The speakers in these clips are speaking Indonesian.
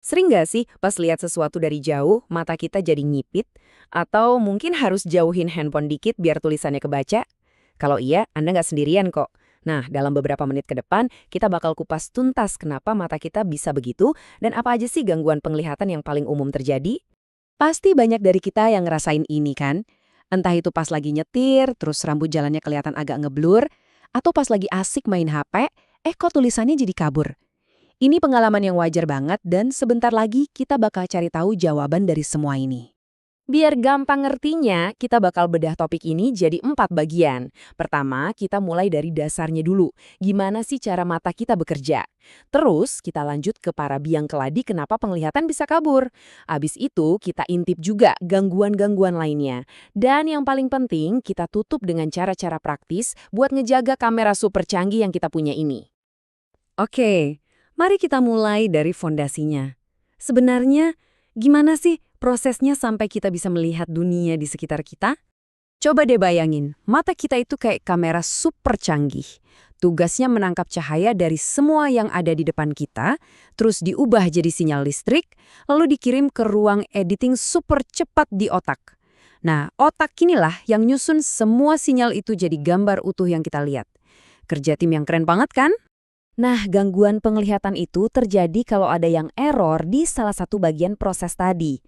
Sering nggak sih pas lihat sesuatu dari jauh, mata kita jadi nyipit? Atau mungkin harus jauhin handphone dikit biar tulisannya kebaca? Kalau iya, Anda nggak sendirian kok. Nah, dalam beberapa menit ke depan, kita bakal kupas tuntas kenapa mata kita bisa begitu dan apa aja sih gangguan penglihatan yang paling umum terjadi. Pasti banyak dari kita yang ngerasain ini kan? Entah itu pas lagi nyetir, terus rambut jalannya kelihatan agak ngeblur, atau pas lagi asik main HP, kok tulisannya jadi kabur. Ini pengalaman yang wajar banget dan sebentar lagi kita bakal cari tahu jawaban dari semua ini. Biar gampang ngertinya, kita bakal bedah topik ini jadi 4 bagian. Pertama, kita mulai dari dasarnya dulu. Gimana sih cara mata kita bekerja? Terus, kita lanjut ke para biang keladi kenapa penglihatan bisa kabur. Abis itu, kita intip juga gangguan-gangguan lainnya. Dan yang paling penting, kita tutup dengan cara-cara praktis buat ngejaga kamera super canggih yang kita punya ini. Oke, mari kita mulai dari fondasinya. Sebenarnya, gimana sih prosesnya sampai kita bisa melihat dunia di sekitar kita? Coba deh bayangin, mata kita itu kayak kamera super canggih. Tugasnya menangkap cahaya dari semua yang ada di depan kita, terus diubah jadi sinyal listrik, lalu dikirim ke ruang editing super cepat di otak. Nah, otak inilah yang nyusun semua sinyal itu jadi gambar utuh yang kita lihat. Kerja tim yang keren banget kan? Nah, gangguan penglihatan itu terjadi kalau ada yang error di salah satu bagian proses tadi.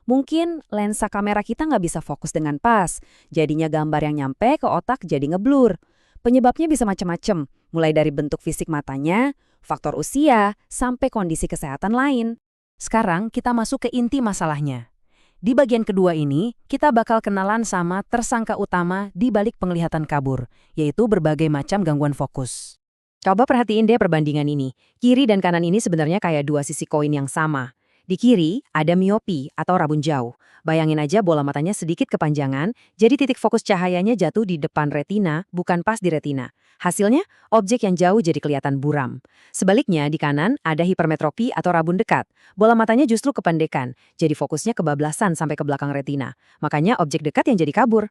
Mungkin lensa kamera kita nggak bisa fokus dengan pas, jadinya gambar yang nyampe ke otak jadi ngeblur. Penyebabnya bisa macam-macam, mulai dari bentuk fisik matanya, faktor usia, sampai kondisi kesehatan lain. Sekarang kita masuk ke inti masalahnya. Di bagian kedua ini, kita bakal kenalan sama tersangka utama di balik penglihatan kabur, yaitu berbagai macam gangguan fokus. Coba perhatiin deh perbandingan ini. Kiri dan kanan ini sebenarnya kayak dua sisi koin yang sama. Di kiri ada miopi atau rabun jauh. Bayangin aja bola matanya sedikit kepanjangan, jadi titik fokus cahayanya jatuh di depan retina, bukan pas di retina. Hasilnya, objek yang jauh jadi kelihatan buram. Sebaliknya, di kanan ada hipermetropi atau rabun dekat. Bola matanya justru kependekan, jadi fokusnya kebablasan sampai ke belakang retina. Makanya objek dekat yang jadi kabur.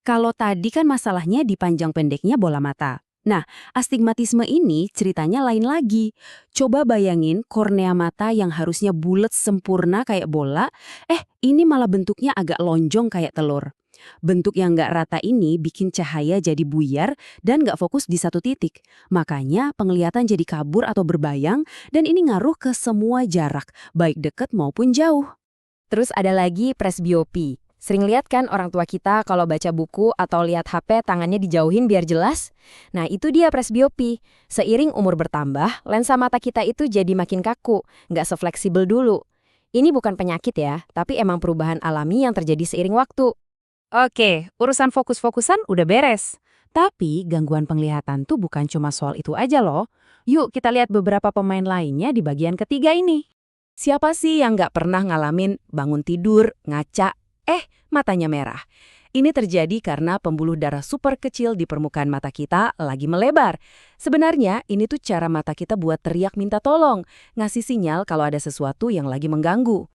Kalau tadi kan masalahnya di panjang pendeknya bola mata. Nah, astigmatisme ini ceritanya lain lagi. Coba bayangin kornea mata yang harusnya bulat sempurna kayak bola, ini malah bentuknya agak lonjong kayak telur. Bentuk yang nggak rata ini bikin cahaya jadi buyar dan nggak fokus di satu titik. Makanya penglihatan jadi kabur atau berbayang dan ini ngaruh ke semua jarak, baik dekat maupun jauh. Terus ada lagi presbiopi. Sering lihat kan orang tua kita kalau baca buku atau lihat HP tangannya dijauhin biar jelas? Nah itu dia presbiopi. Seiring umur bertambah, lensa mata kita itu jadi makin kaku, nggak sefleksibel dulu. Ini bukan penyakit ya, tapi emang perubahan alami yang terjadi seiring waktu. Oke, urusan fokus-fokusan udah beres. Tapi gangguan penglihatan tuh bukan cuma soal itu aja loh. Yuk kita lihat beberapa pemain lainnya di bagian ketiga ini. Siapa sih yang nggak pernah ngalamin bangun tidur, ngaca, matanya merah? Ini terjadi karena pembuluh darah super kecil di permukaan mata kita lagi melebar. Sebenarnya ini tuh cara mata kita buat teriak minta tolong, ngasih sinyal kalau ada sesuatu yang lagi mengganggu.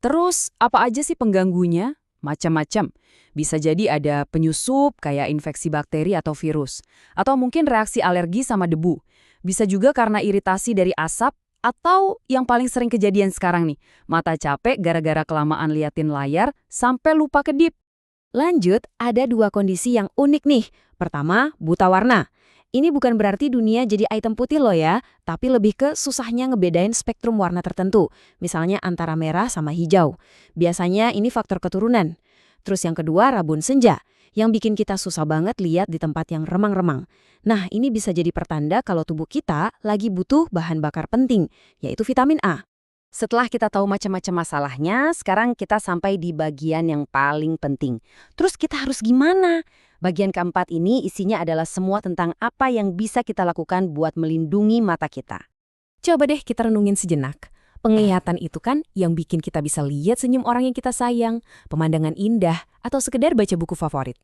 Terus, apa aja sih pengganggunya? Macam-macam. Bisa jadi ada penyusup kayak infeksi bakteri atau virus. Atau mungkin reaksi alergi sama debu. Bisa juga karena iritasi dari asap atau yang paling sering kejadian sekarang nih, mata capek gara-gara kelamaan liatin layar sampai lupa kedip. Lanjut, ada dua kondisi yang unik nih. Pertama, buta warna. Ini bukan berarti dunia jadi item putih loh ya, tapi lebih ke susahnya ngebedain spektrum warna tertentu, misalnya antara merah sama hijau. Biasanya ini faktor keturunan. Terus yang kedua, rabun senja, yang bikin kita susah banget lihat di tempat yang remang-remang. Nah, ini bisa jadi pertanda kalau tubuh kita lagi butuh bahan bakar penting, yaitu vitamin A. Setelah kita tahu macam-macam masalahnya, sekarang kita sampai di bagian yang paling penting. Terus kita harus gimana? Bagian keempat ini isinya adalah semua tentang apa yang bisa kita lakukan buat melindungi mata kita. Coba deh kita renungin sejenak. Penglihatan itu kan yang bikin kita bisa lihat senyum orang yang kita sayang, pemandangan indah, atau sekedar baca buku favorit.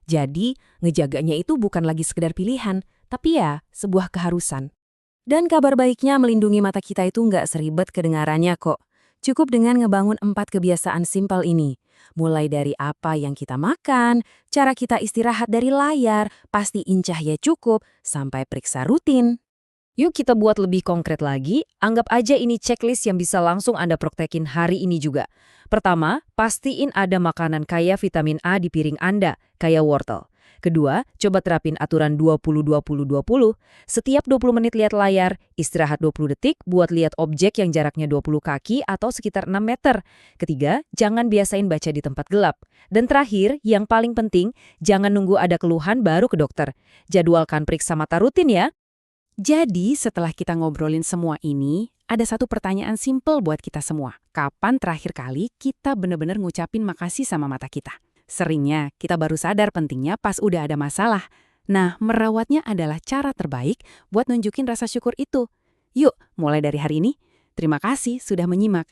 Jadi, ngejaganya itu bukan lagi sekedar pilihan, tapi ya sebuah keharusan. Dan kabar baiknya melindungi mata kita itu nggak seribet kedengarannya kok. Cukup dengan ngebangun 4 kebiasaan simpel ini. Mulai dari apa yang kita makan, cara kita istirahat dari layar, pastiin cahaya cukup, sampai periksa rutin. Yuk kita buat lebih konkret lagi, anggap aja ini checklist yang bisa langsung Anda praktekin hari ini juga. Pertama, pastiin ada makanan kaya vitamin A di piring Anda, kayak wortel. Kedua, coba terapin aturan 20-20-20. Setiap 20 menit lihat layar, istirahat 20 detik buat lihat objek yang jaraknya 20 kaki atau sekitar 6 meter. Ketiga, jangan biasain baca di tempat gelap. Dan terakhir, yang paling penting, jangan nunggu ada keluhan baru ke dokter. Jadwalkan periksa mata rutin ya. Jadi setelah kita ngobrolin semua ini, ada satu pertanyaan simpel buat kita semua. Kapan terakhir kali kita benar-benar ngucapin makasih sama mata kita? Seringnya kita baru sadar pentingnya pas udah ada masalah. Nah, merawatnya adalah cara terbaik buat nunjukin rasa syukur itu. Yuk, mulai dari hari ini. Terima kasih sudah menyimak.